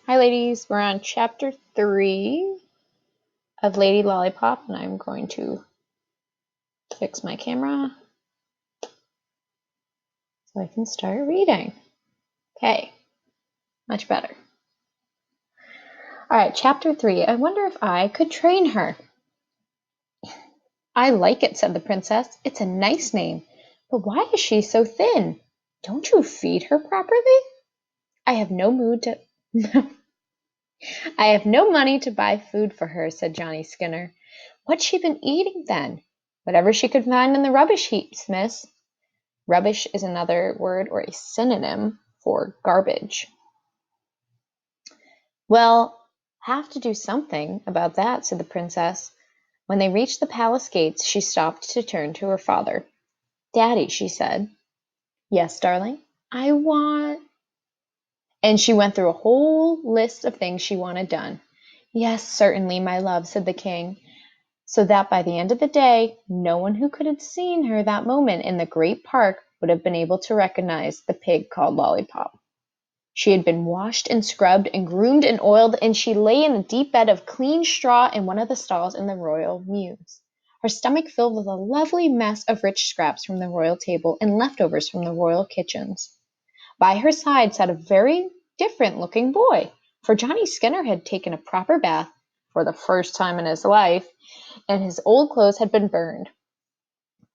Hi ladies, we're on chapter 3 of Lady Lollipop, and I'm going to fix my camera so I can start reading. Okay, much better. Alright, chapter 3. I wonder if I could train her. I like it, said the princess. It's a nice name, but why is she so thin? Don't you feed her properly? I have no I have no money to buy food for her, said Johnny Skinner. What's she been eating then? Whatever she could find in the rubbish heaps, miss. Rubbish is another word or a synonym for garbage. Well, have to do something about that, said the princess. When they reached the palace gates, she stopped to turn to her father. Daddy, she said. Yes, darling, I want... And she went through a whole list of things she wanted done. Yes, certainly, my love, said the king, so that by the end of the day, no one who could have seen her that moment in the great park would have been able to recognize the pig called Lollipop. She had been washed and scrubbed and groomed and oiled, and she lay in a deep bed of clean straw in one of the stalls in the royal mews, her stomach filled with a lovely mess of rich scraps from the royal table and leftovers from the royal kitchens. By her side sat a very different-looking boy, for Johnny Skinner had taken a proper bath for the first time in his life, and his old clothes had been burned.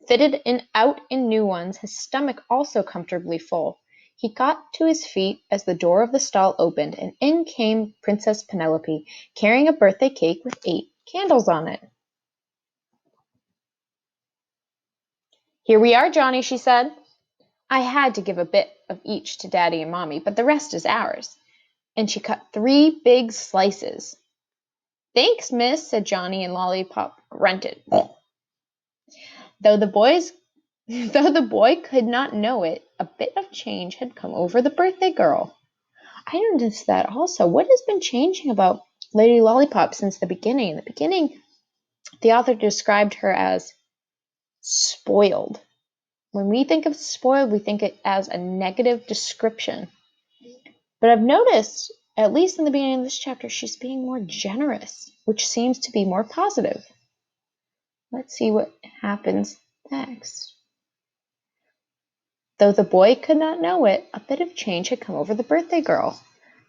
Fitted out in new ones, his stomach also comfortably full, he got to his feet as the door of the stall opened, and in came Princess Penelope, carrying a birthday cake with 8 candles on it. Here we are, Johnny, she said. I had to give a bit of each to Daddy and Mommy, but the rest is ours. And she cut 3 big slices. Thanks, miss, said Johnny, and Lollipop grunted. Though the boy could not know it, a bit of change had come over the birthday girl. I noticed that also. What has been changing about Lady Lollipop since the beginning? In the beginning, the author described her as spoiled. When we think of spoiled, we think it as a negative description. But I've noticed, at least in the beginning of this chapter, she's being more generous, which seems to be more positive. Let's see what happens next. Though the boy could not know it, a bit of change had come over the birthday girl.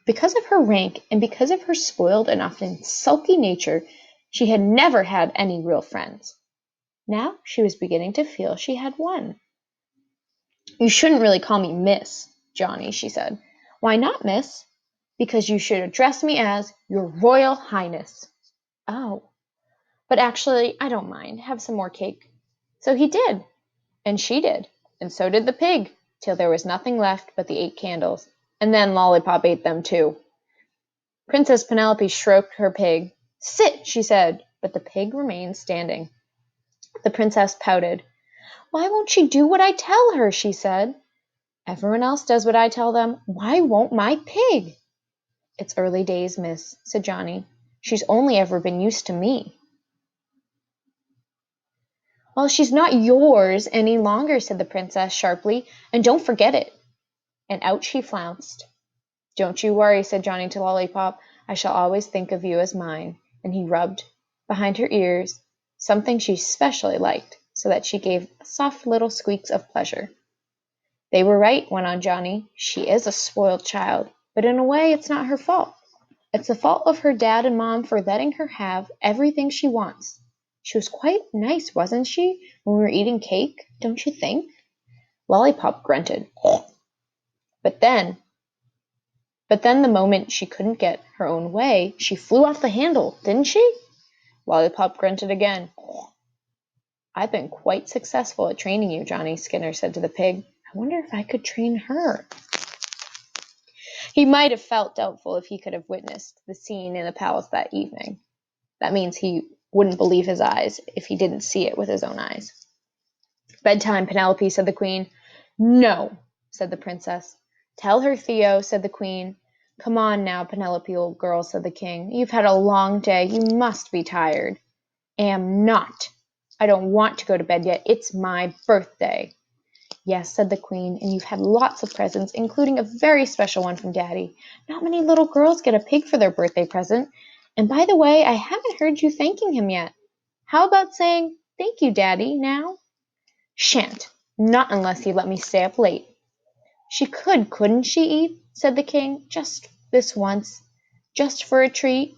Because of her rank and because of her spoiled and often sulky nature, she had never had any real friends. Now she was beginning to feel she had one. You shouldn't really call me Miss, Johnny, she said. Why not, Miss? Because you should address me as Your Royal Highness. Oh, but actually, I don't mind. Have some more cake. So he did, and she did, and so did the pig, till there was nothing left but the 8 candles, and then Lollipop ate them too. Princess Penelope stroked her pig. Sit, she said, but the pig remained standing. The princess pouted. Why won't she do what I tell her, she said. Everyone else does what I tell them. Why won't my pig? It's early days, miss, said Johnny. She's only ever been used to me. Well, she's not yours any longer, said the princess sharply, and don't forget it. And out she flounced. Don't you worry, said Johnny to Lollipop. I shall always think of you as mine. And he rubbed behind her ears, something she specially liked, so that she gave soft little squeaks of pleasure. They were right, went on Johnny. She is a spoiled child, but in a way it's not her fault. It's the fault of her dad and mom for letting her have everything she wants. She was quite nice, wasn't she, when we were eating cake, don't you think? Lollipop grunted. But then the moment she couldn't get her own way, she flew off the handle, didn't she? Lollipop grunted again. I've been quite successful at training you, Johnny, Skinner said to the pig. I wonder if I could train her. He might have felt doubtful if he could have witnessed the scene in the palace that evening. That means he wouldn't believe his eyes if he didn't see it with his own eyes. Bedtime, Penelope, said the queen. No, said the princess. Tell her, Theo, said the queen. Come on now, Penelope, old girl, said the king. You've had a long day. You must be tired. Am not. I don't want to go to bed yet. It's my birthday. Yes, said the queen, and you've had lots of presents, including a very special one from Daddy. Not many little girls get a pig for their birthday present. And by the way, I haven't heard you thanking him yet. How about saying, thank you, Daddy, now? Shan't. Not unless you let me stay up late. She could, couldn't she, Eve? Said the king. Just this once. Just for a treat.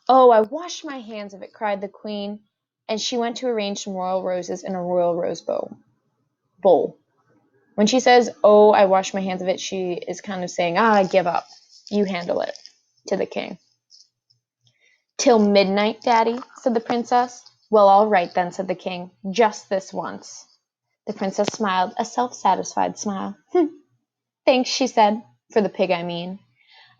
Oh, I washed my hands of it, cried the queen, and she went to arrange some royal roses in a royal rose bowl. When she says, oh, I wash my hands of it, she is kind of saying, I give up. You handle it, to the king. Till midnight, Daddy, said the princess. Well, all right then, said the king. Just this once. The princess smiled, a self-satisfied smile. Thanks, she said. For the pig, I mean.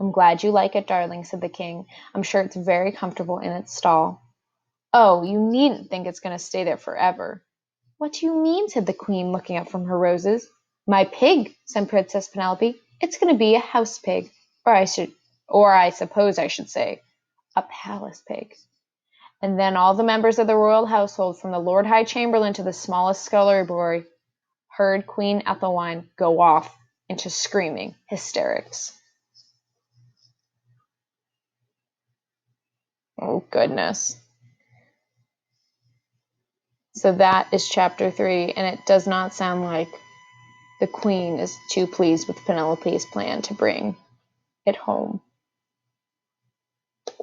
I'm glad you like it, darling, said the king. I'm sure it's very comfortable in its stall. Oh, you needn't think it's going to stay there forever. What do you mean, said the queen, looking up from her roses. My pig, said Princess Penelope. It's going to be a house pig, or I suppose I should say, a palace pig. And then all the members of the royal household, from the Lord High Chamberlain to the smallest scullery boy, heard Queen Ethelwine go off into screaming hysterics. Oh, goodness. So that is chapter 3, and it does not sound like the queen is too pleased with Penelope's plan to bring it home.